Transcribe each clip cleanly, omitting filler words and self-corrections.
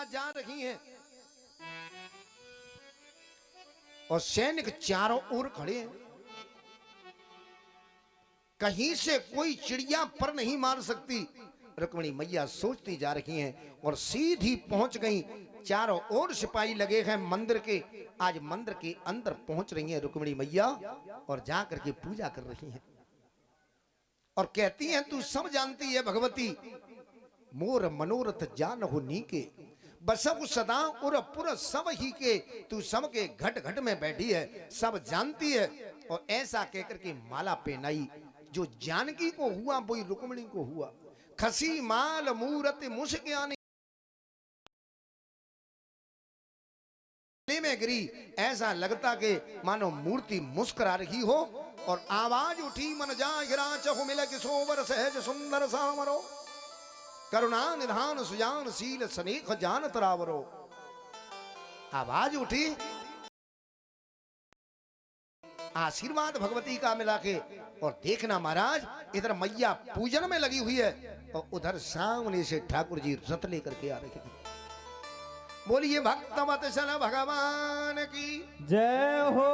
जा रही हैं और सैनिक चारों ओर खड़े हैं। कहीं से कोई चिड़िया पर नहीं मार सकती। रुक्मिणी मैया सोचती जा रही हैं और सीधी पहुंच गई। चारों ओर सिपाही लगे हैं मंदिर के। आज मंदिर के अंदर पहुंच रही हैं रुक्मिणी मैया और जाकर के पूजा कर रही हैं और कहती हैं, तू सब जानती है भगवती, मोर मनोरथ जान हो नीके, बसव सदा उर पुर सब ही के। तू सब के घट घट में बैठी है, सब जानती है। और ऐसा कहकर के माला पहनाई। जो जानकी को हुआ वही रुक्मिणी को हुआ। खसी माल मूरत मुस्कानी में गिरी। ऐसा लगता कि मानो मूर्ति मुस्कुरा रही हो। और आवाज उठी, मन जा गिरा चहु मिल किशोवर सहज सुंदर सामरो, करुणा निधान सुजान शील सनेख जान तरावरो। आवाज उठी, आशीर्वाद भगवती का मिला के। और देखना महाराज, इधर मैया पूजन में लगी हुई है और उधर सामने से ठाकुर जी रथ लेकर के आ रहे हैं। बोलिए भक्तवत्सल भगवान की जय हो।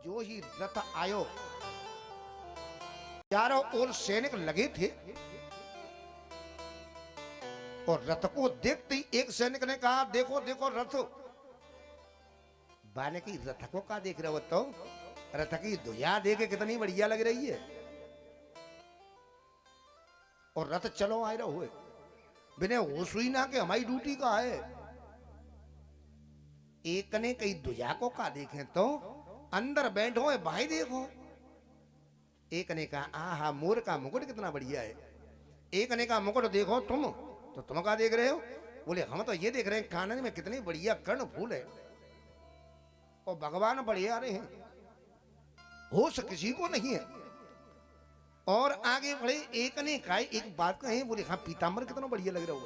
जो ही रथ आयो, चारों ओर सैनिक लगे थे और रथ को देखते ही एक सैनिक ने कहा, देखो देखो रथ। बाने की रथ को का देख रहे हो? तो रथ की ध्वजा देखे कितनी बढ़िया लग रही है। और रथ चलो आए रहो हुए बिना होश हुई ना कि हमारी ड्यूटी का है। एक ने कई ध्वजा को का देखे तो अंदर बैठो है भाई देखो। एक ने कहा, आहा मोर का मुकुट कितना बढ़िया है। एक ने कहा, मुकुट देखो तुम, तो तुम क्या देख रहे हो? बोले हम तो ये देख रहे हैं कानन में कितनी बढ़िया कर्ण फूल है और भगवान बढ़िया आ रहे हैं, होश किसी को नहीं है। और आगे बढ़े। एक ने कहा, एक बात कहे, बोले हाँ पीताम्बर कितना बढ़िया लग रहा है।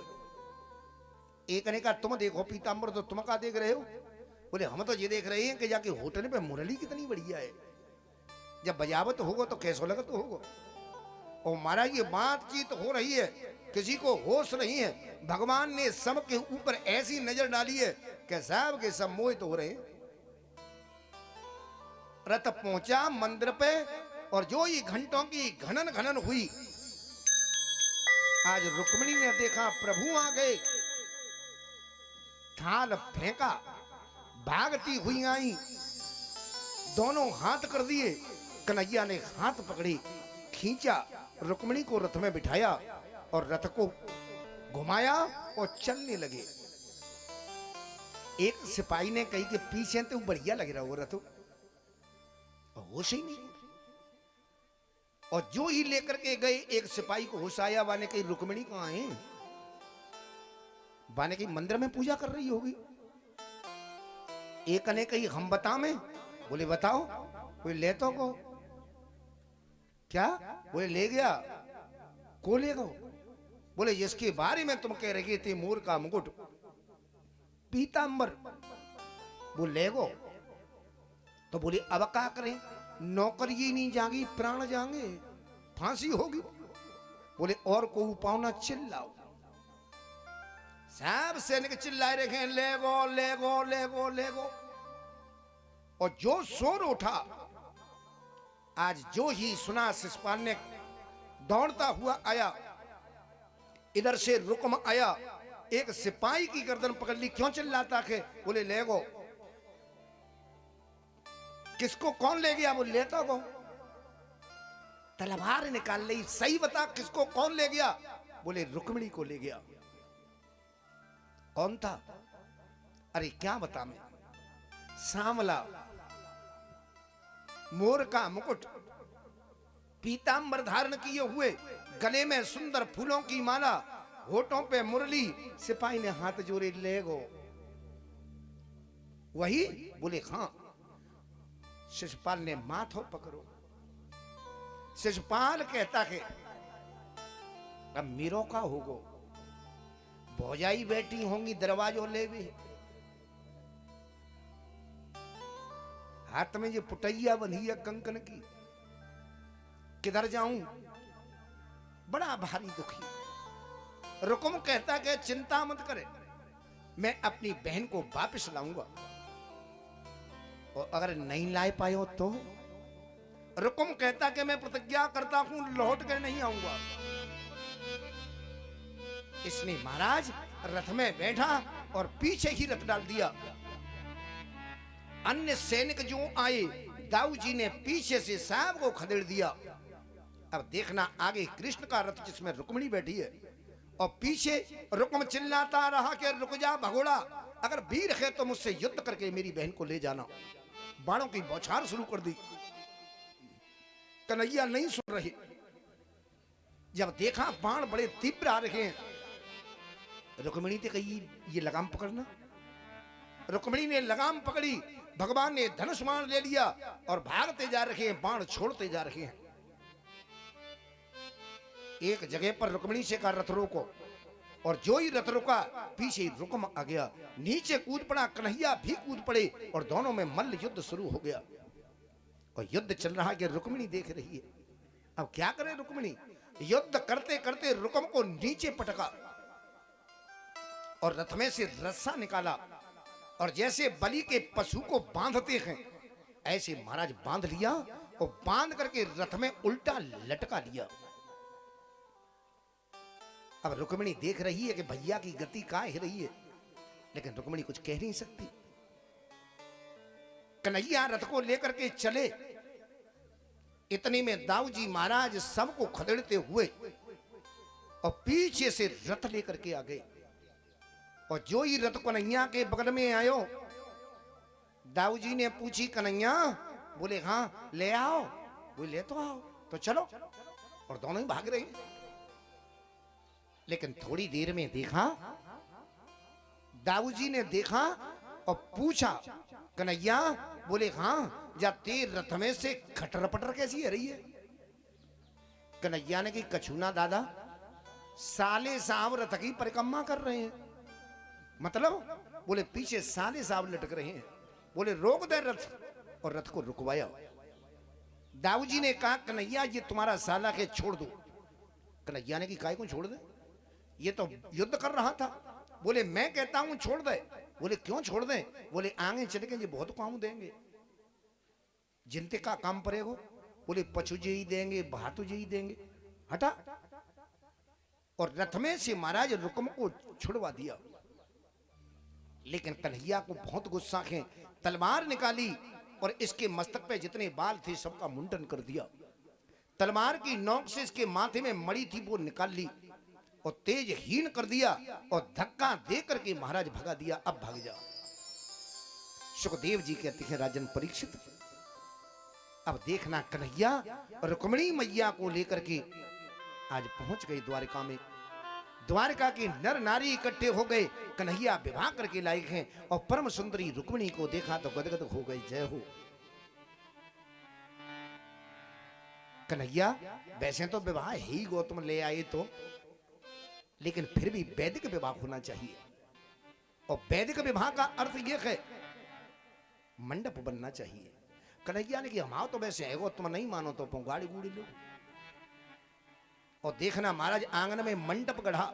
एक ने कहा, तुम देखो पीताम्बर, तो तुम क्या देख रहे हो? बोले हम तो ये देख रहे हैं कि जाके होटल पे मुरली कितनी बढ़िया है, जब बजावत होगा तो कैसो लगत होगा। और महाराज ये बातचीत हो रही है, किसी को होश नहीं है। भगवान ने सब के ऊपर ऐसी नजर डाली है कि सब के सब मोहित हो रहे हैं। रथ पहुंचा मंदिर पे और जो ही घंटों की घनन घनन हुई, आज रुक्मिणी ने देखा प्रभु आ गए। थाल फेंका, भागती हुई आई, दोनों हाथ कर दिए। कन्हैया ने हाथ पकड़ी, खींचा, रुक्मिणी को रथ में बिठाया और रथ को घुमाया और चलने लगे। एक सिपाही ने कही कि पीछे तो बढ़िया लग रहा वो रथ, होश ही नहीं। और जो ही लेकर के गए, एक सिपाही को होश आया। बाने कही रुक्मिणी कहां है? बाने कही मंदिर में पूजा कर रही होगी। एक ने कही हम बता में। बोले बताओ। कोई ले तो को क्या? बोले ले गया। को ले गो? बोले जिसके बारे में तुम कह रहे थे मोर का मुकुट पीतांबर, वो ले गो। तो बोले अब क्या करें? नौकरी नहीं जागी, प्राण जाएंगे, फांसी होगी। बोले और को पावना चिल्लाओ। सब सैनिक चिल्लाए रखे, ले गो ले गो ले गो ले गो। और जो शोर उठा, आज जो ही सुना, शिशुपाल ने दौड़ता हुआ आया। इधर से रुकम आया, एक सिपाही की गर्दन पकड़ ली। क्यों चिल्लाता है? बोले ले गो। किसको कौन ले गया? वो लेता को तलवार निकाल ली। सही बता किसको कौन ले गया? बोले रुक्मिणी को ले गया। कौन था? अरे क्या बता मैं। सांवला, मोर का मुकुट, पीतांबर धारण किए हुए, गले में सुंदर फूलों की माला, होठों पे मुरली। सिपाही ने हाथ जोड़े, ले गो। वही? बोले हाँ। शिशुपाल ने माथो पकड़ो। शिशुपाल कहता है अब मीरो का होगो, भौजाई बैठी होंगी दरवाजों ले भी। हाथ में ये पुटैया बंधी है कंकन की, किधर जाऊं, बड़ा भारी दुखी। रुकुम कहता कि चिंता मत करे, मैं अपनी बहन को वापस लाऊंगा, और अगर नहीं ला पायो तो? रुकुम कहता कि मैं प्रतिज्ञा करता हूं लौट कर नहीं आऊंगा। इसने महाराज रथ में बैठा और पीछे ही रथ डाल दिया। अन्य सैनिक जो आए, दाऊ जी ने पीछे से सांप को खदेड़ दिया। अब देखना आगे कृष्ण का रथ जिसमें रुक्मिणी बैठी है, और पीछे रुक्म चिल्लाता रहा कि रुक जा भगोड़ा, अगर वीर है तो मुझसे युद्ध करके मेरी बहन को ले जाना। बाणों की बौछार शुरू कर दी। कन्हैया नहीं सुन रहे। जब देखा बाण बड़े तीव्र आ रहे हैं, रुक्मिणी ने कही ये लगाम पकड़ना। रुक्मिणी ने लगाम पकड़ी, भगवान ने धनुष बाण ले लिया और भागते जा रहे हैं, बाण छोड़ते जा रहे हैं। एक जगह पर रुक्मिणी से कहा रथ रोको, और जो ही रथ रुका पीछे रुकम आ गया, नीचे कूद पड़ा, कन्हैया भी कूद पड़े और दोनों में मल्ल युद्ध शुरू हो गया। और युद्ध चल रहा कि रुक्मिणी देख रही है। अब क्या करे रुक्मिणी, युद्ध करते करते रुकम को नीचे पटका और रथ में से रस्सा निकाला, और जैसे बलि के पशु को बांधते हैं ऐसे महाराज बांध लिया, और बांध करके रथ में उल्टा लटका दिया। अब रुक्मिणी देख रही है कि भैया की गति कहां है रही है, लेकिन रुक्मिणी कुछ कह नहीं सकती। कन्हैया रथ को लेकर के चले। इतने में दाऊ जी महाराज सबको खदेड़ते हुए और पीछे से रथ लेकर के आ गए, और जो ही रथ कन्हैया के बगल में आयो, दाऊ जी ने पूछी कन्हैया, बोले हाँ ले आओ, बोले ले तो आओ, तो चलो, और दोनों ही भाग रहे। लेकिन थोड़ी देर में देखा, दाऊ जी ने देखा और पूछा कन्हैया, बोले हाँ, जा तेरे रथ में से खटर पटर कैसी है रही है? कन्हैया ने की कछूना दादा, साले साहब रथ की परिक्रमा कर रहे हैं। मतलब? बोले पीछे साले साहब लटक रहे हैं। बोले रोक दे रथ, और रथ को रुकवाया। दाऊ जी ने कहा कन्हैया ये तुम्हारा साला के छोड़ दो। कन्हैया ने की काय को छोड़ दे, ये तो युद्ध कर रहा था। बोले मैं कहता हूं छोड़ दे। बोले क्यों छोड़ दे? बोले आगे चल के ये बहुत काम देंगे, जिनते का काम पड़ेगा। बोले पशु जी ही देंगे, भातु जी ही देंगे, हटा। और रथ में से महाराज रुकम को छुड़वा दिया। लेकिन कन्हैया को बहुत गुस्सा है, तलवार निकाली और इसके मस्तक पे जितने बाल थे सबका मुंडन कर दिया। तलवार की नोक से इसके माथे में मड़ी थी वो निकाल ली और तेज हीन कर दिया, और धक्का दे करके महाराज भगा दिया। अब भाग जा। सुखदेव जी कहते हैं राजन परीक्षित, अब देखना कन्हैया रुक्मिणी मैया को लेकर के आज पहुंच गई द्वारका में। द्वारका के नर नारी इकट्ठे हो गए, कन्हैया विवाह करके लायक हैं, और परम सुंदरी रुक्मिणी को देखा तो गदगद हो गई। जय हो कन्हैया। वैसे तो विवाह ही गौतम ले आए तो, लेकिन फिर भी वैदिक विवाह होना चाहिए, और वैदिक विवाह का अर्थ यह है मंडप बनना चाहिए। कन्हैया ने कि हम तो वैसे है, तुम नहीं मानो तो गाड़ी गुड़ी लो। और देखना महाराज आंगन में मंडप गढ़ा,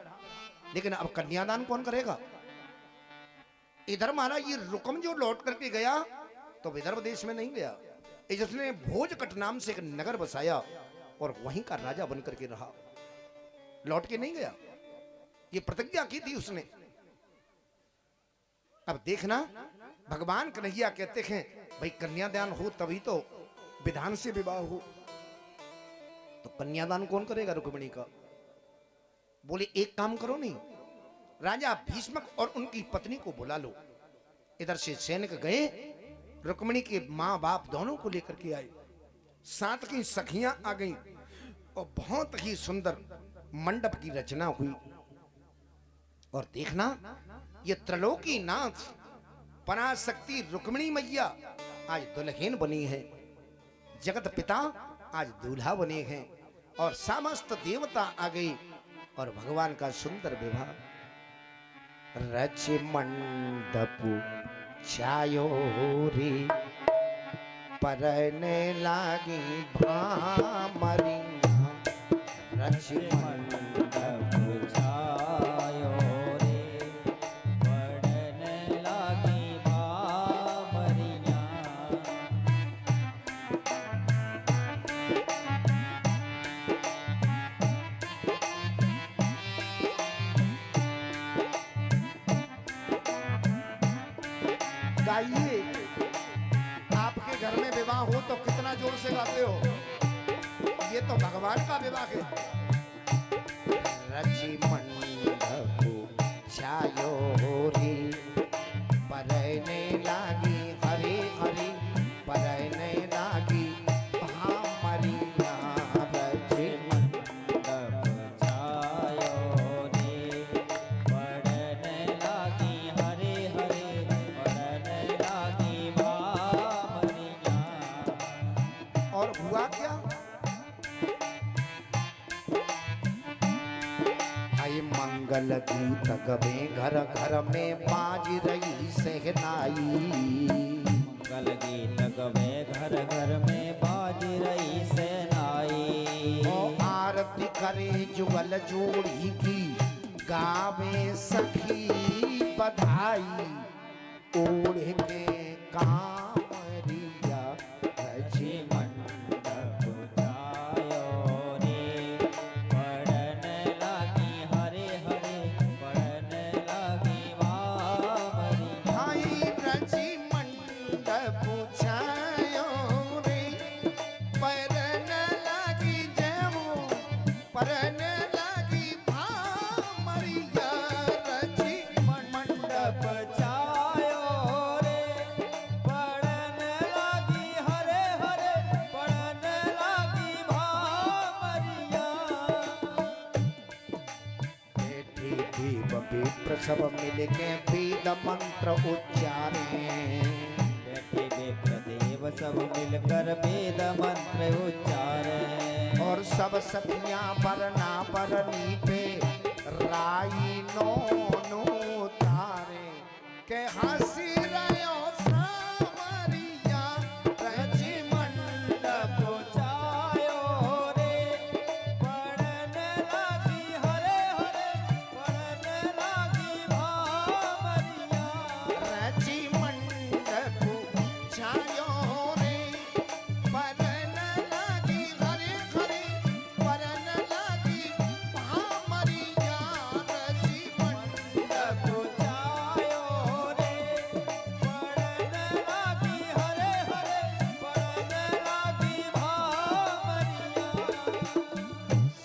लेकिन अब कन्यादान कौन करेगा? इधर महाराज ये रुकम जो लौट करके गया तो विदर्भ देश में नहीं गया, जिसने भोजकट नाम से एक नगर बसाया और वहीं का राजा बन करके रहा, लौट के नहीं गया। ये प्रतिज्ञा की थी उसने। अब देखना भगवान कन्हैया कहते हैं भाई कन्यादान हो तभी तो विधान से विवाह हो। तो कन्यादान कौन करेगा रुक्मिणी का? बोले एक काम करो, नहीं राजा भीष्मक और उनकी पत्नी को बुला लो। इधर से सैनिक गए, रुक्मिणी के मां बाप दोनों को लेकर के आए, साथ की सखियां आ गईं, और बहुत ही सुंदर मंडप की रचना हुई। और देखना ये त्रिलोकी नाथ पराशक्ति रुक्मिणी मैया आज दुल्हन बनी है, जगत पिता आज दूल्हा बने हैं, और समस्त देवता आ गई, और भगवान का सुंदर विवाह। रच मंडप छायो रे परने लागी भामरी रची मंडप छायो रे पड़ने लागी भामरिया। गाइए, आपके घर में विवाह हो तो कितना जोर से गाते हो। ये तो भगवान का विवाह है। रची मंडप छायो रे परने लागी हरे हरे परने लागी भामरिया रची मंडप छायो रे पड़ने लागी हरे हरे पड़ने लागी भामरिया। और हुआ क्या। आई मंगल गीत गवे घर घर में बाज रही सहनाई। मंगल गीत गवे घर घर में बाज रही सेनाई। ओ आरती करे जुगल जोड़ी की गावे सखी बधाई ओढ़ के कांवरिया रची मंडप छायो रे पड़ने लागी हरे हरे पड़ने लागी भामरिया। भाई रची मंडप छायो रे परन लागी जयमो परन लागी भामरिया रची मंडप छायो रे पड़ने लागी हरे हरे पड़ने लागी भामरिया। बैठी देव विप्र सब मिल के वेद मंत्र उच्चारे। बैठे विप्र देव सब मिलकर वेद मंत्र उच्चारे। और सब सखियां बरना बरनी पे राई नो नो तारे के हंसी रहो सावरिया रची मंडप छायो रे पड़ने लागी हरे हरे पड़ने लागी भामरिया। रची मंडप छायो रे परन लागी हरे हरे परन लागी भामरिया रची मंडप छायो रे पड़ने लागी हरे हरे पड़ने लागी भामरिया।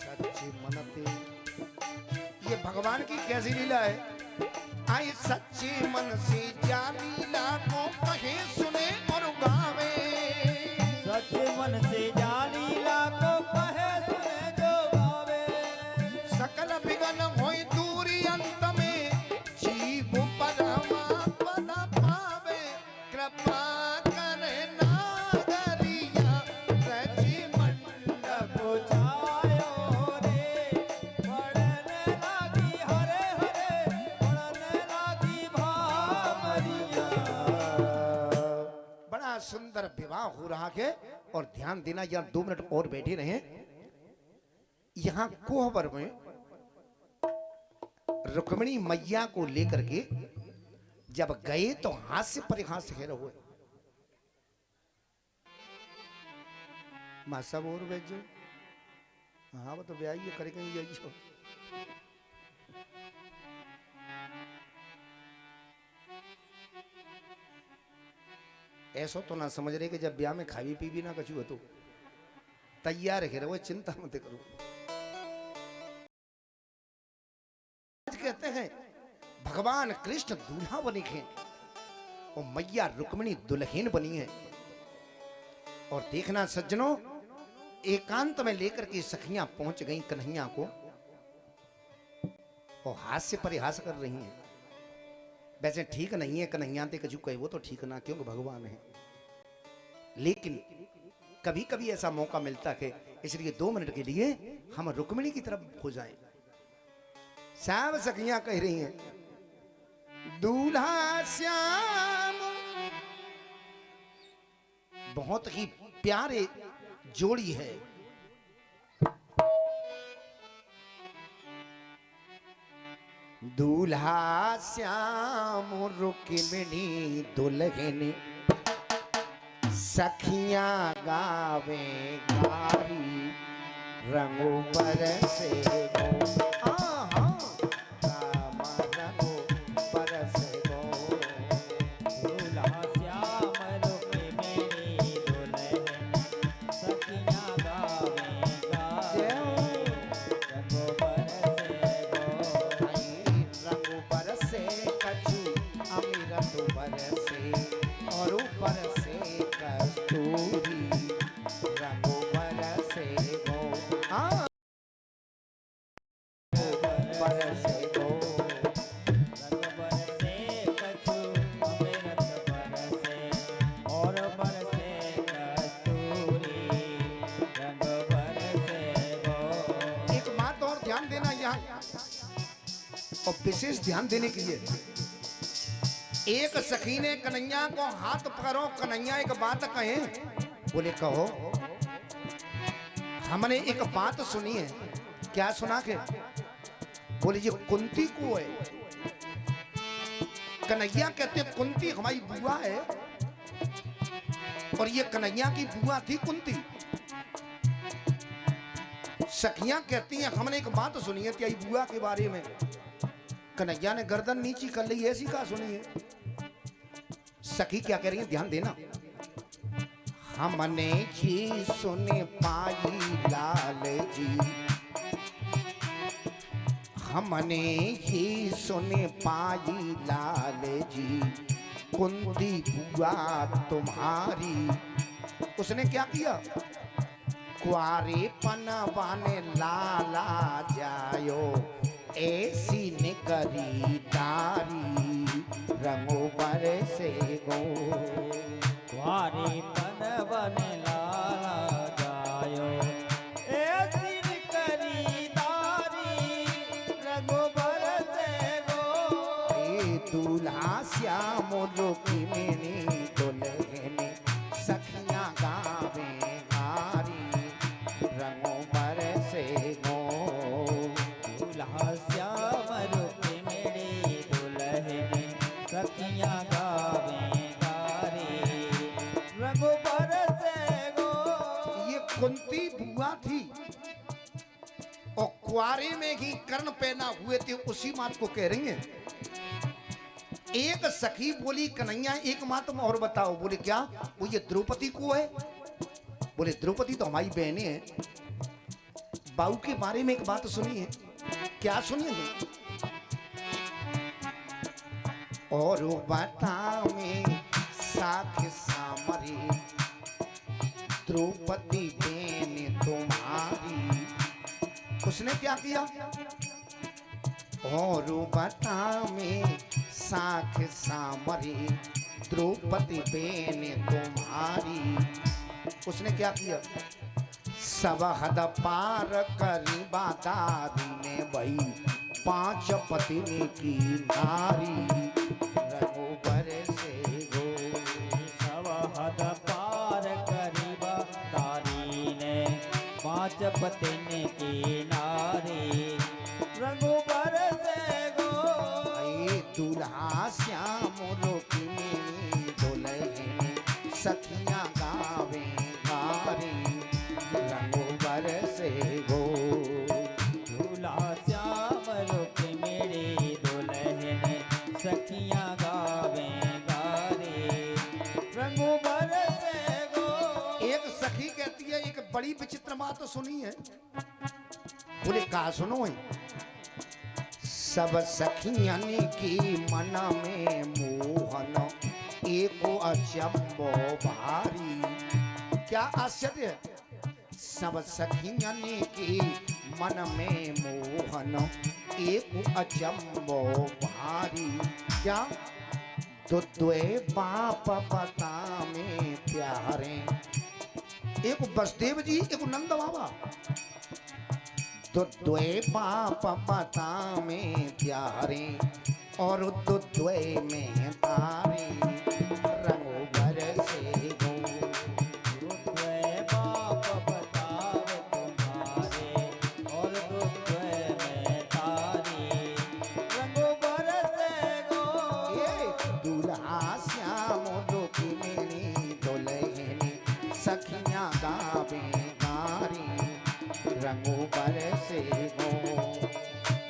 सच्ची मनते। ये भगवान की कैसी लीला है। आई सच्ची मन से जा लीला को कहे सुने और गावे। सच मन से जा लीला को कहे सुने जो गावे। सकल विघ्न होई दूरी अंत में जीव परमा पद पावे। कृपा करे नागरिया रची मंडप छायो रे पड़ने लागी हरे हरे पड़ने लागी भामरिया। बड़ा सुंदर विवाह हो रहा है। और ध्यान देना, यहाँ 2 मिनट और बैठे रहे। यहाँ कोहबर में रुक्मिणी मैया को लेकर के जब गए तो हास्य परिहास है रहो माँ सब और बैठ जाओ। हाँ वो तो ब्याह ये करे कहीं जाइए। ऐसा तो ना समझ रहे कि जब ब्याह में खावी पी भी ना कछु हो तो तैयार है रहो, चिंता मत करो। आज कहते हैं भगवान कृष्ण दूल्हा बने हैं और मैया रुक्मिणी दुल्हन बनी है। और देखना सज्जनों, एकांत में लेकर के सखियां पहुंच गई कन्हैया को और हास्य परिहास कर रही हैं। वैसे ठीक नहीं है कन्हैया ते कछु कहे वो तो ठीक ना, क्योंकि भगवान है। लेकिन कभी कभी ऐसा मौका मिलता है, इसलिए 2 मिनट के लिए हम रुक्मिणी की तरफ हो जाएं। सब सखियां कह रही हैं दूल्हा श्याम बहुत ही प्यारे जोड़ी है। दूल्हा श्याम रुक्मिणी दुल्हन सखियां गावे गारी रंगों बरसे गो। आहा, राम रंगों बरसे गो। दूल्हा श्याम रुक्मिणी दुल्हन सखियां गावे गारी रंगों बरसे गो। रंगों बरसे कछु अमृत बरसे और ऊपर से कस्तूरी रंगों बरसे गो। हाँ बरसे गो। रंग बरसे कछु अमृत बरसे और बरसे कस्तूरी रंग बरसे गो। एक बात और ध्यान देना यहाँ और विशेष ध्यान देने के लिए, एक सखी ने कन्हैया को हाथ पकड़ो, कन्हैया एक बात कहे, बोले कहो। हमने एक बात सुनी है। क्या सुना के? बोले ये कुंती को है। कन्हैया कहते कुंती हमारी बुआ है और ये कन्हैया की बुआ थी कुंती। सखियां कहती हैं हमने एक बात सुनी है तेरी बुआ के बारे में। कन्हैया ने गर्दन नीची कर ली, ऐसी कहा सुनी है। सखी क्या कह रही है, ध्यान देना। हमने जी सुने पाई लाल जी, हमने ही सुने पाई लाल जी कुंती बुआ तुम्हारी। उसने क्या किया? कुआरे पनवाने लाला जायो ऐसी निकरी दारी रंगों बरसे गो। कुंवारी पनवन लाला जायो ऐसी खरीदारी रंग बरसे गो। दूल्हा श्याम रुक्मिणी दुल्हन सखियां गावे गारी रंगों बरसे गो। दूल्हा श्याम रुक्मिणी दुल्हन सखियां गावे गारी रंग बरसे गो। ये कुंती बुआ थी और कुआरे में ही कर्ण पैदा हुए थे, उसी बात को कह रही हैं। एक सखी बोली कन्हैया एक बात तुम और बताओ। बोले क्या? वो ये द्रौपदी को है। बोले द्रौपदी तो हमारी बहनें हैं। बाऊ के बारे में एक बात सुनी है। क्या सुनी है? और बताओ में साख सामरी द्रौपदी बहन तुम्हारी। उसने क्या किया? और बताओ में साख सामरी द्रौपदी बहन तुम्हारी। उसने क्या किया? सब हद पार करी बादारी में वही 5 पत्नी की नारी रंगों बरसे गो। सब हद पार करीबा तारी ने 5 पत्नी की नारी रंग बरसे गो। दूल्हा श्याम रुक्मिणी दुल्हन सखियां गावे गारी रंगों बरसे गो। दूल्हा श्याम रुक्मिणी दुल्हन सखियां गावे गारी रंग बरसे गो। एक सखी कहती है एक बड़ी विचित्र बात तो सुनी है। बोले कहा सुनो है? सब सखियन की मन में मोहन एको अचंबो भारी। क्या आश्चर्य है? सब सखियन की मन में मोहन एको अचंबो भारी। क्या? तो द्वे बाप पता में प्यारे, एक वसुदेव जी एक नंद बाबा। तो द्वे बाप पता में प्यारे और तो द्वे में तारे रंगों बरसे गो। रंग बरसे गो।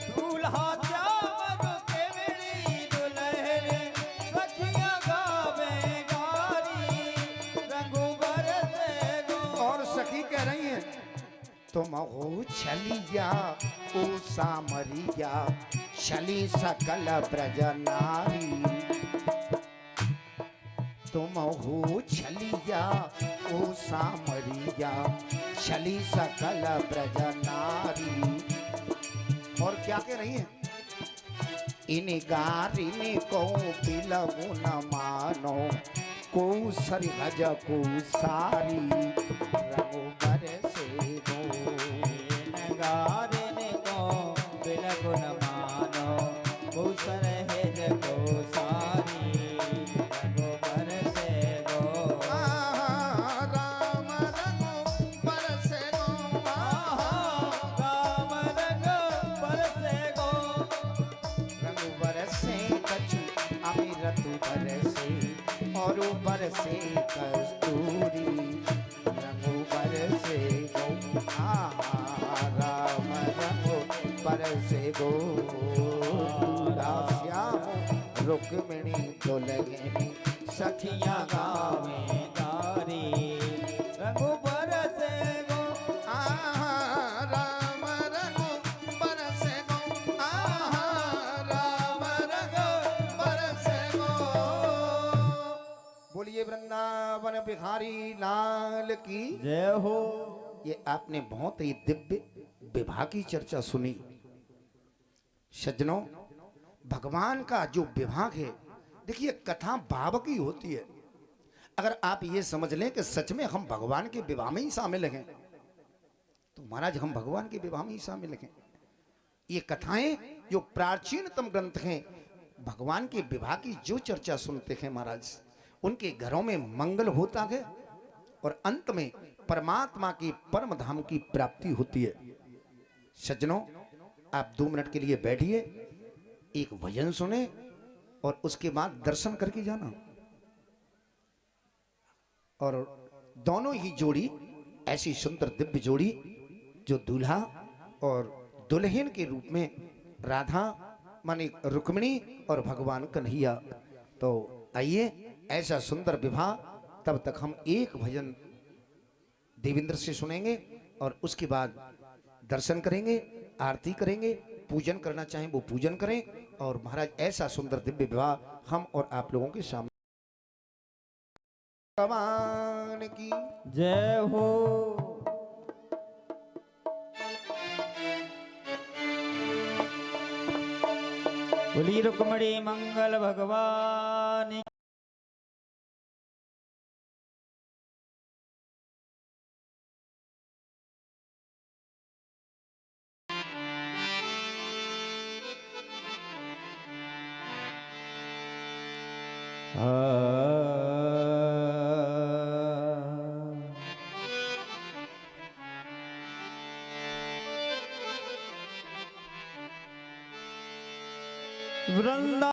दूल्हा चावर के मेरी दुल्हन सखियां गावे गारी रंग बरसे गो। और सखी कह रही है तुम हो छलिया ओ सामरिया छली सकल ब्रज नारी। तुम हो छलिया ओ सामरिया छली सकल ब्रज नारी। और क्या कह रही है इन गारिनी को बिलमु न मानो को सरिहज को सारी रंग बरसे गो। नगारे को बिलकुल मानो भूषण है जगो सारी रंग बरसे गो। राम रंग बरसे गो। राम रंग बरसे गो। रंग बरसे कछु अमिरत बरसे और बरसे कस्तूरी रंग बरसे गो। राम रंग बरसे गो। दूल्हा श्याम रुक्मिणी दुल्हनी सखियां गावे गावे गारी रंग बरसे गो। राम रंग बरसे गो। राम रंग बरसे गो। बोलिए वृंदावन बिहारी लाल की। जय हो। ये आपने बहुत ही दिव्य विवाह की चर्चा सुनी। सज्जनों, भगवान का जो विभाग है, देखिए कथा भाव की होती है। अगर आप ये समझ लें कि सच में हम भगवान के विवाह में ही शामिल हैं, तो महाराज हम भगवान के विवाह में ही शामिल हैं। ये कथाएं जो प्राचीनतम ग्रंथ हैं, भगवान के विवाह की जो चर्चा सुनते हैं महाराज, उनके घरों में मंगल होता है और अंत में परमात्मा की परम धाम की प्राप्ति होती है। सज्जनों, आप 2 मिनट के लिए बैठिए, एक भजन सुने और उसके बाद दर्शन करके जाना। और दोनों ही जोड़ी ऐसी सुंदर दिव्य जोड़ी जो दूल्हा और दुल्हन के रूप में राधा माने रुक्मिणी और भगवान कन्हैया। तो आइए ऐसा सुंदर विवाह, तब तक हम एक भजन देवेंद्र से सुनेंगे और उसके बाद दर्शन करेंगे, आरती करेंगे, पूजन करना चाहें वो पूजन करें। और महाराज ऐसा सुंदर दिव्य विवाह हम और आप लोगों के सामने। भगवान की जय हो। बोली रुक्मणी मंगल भगवान। वृंदा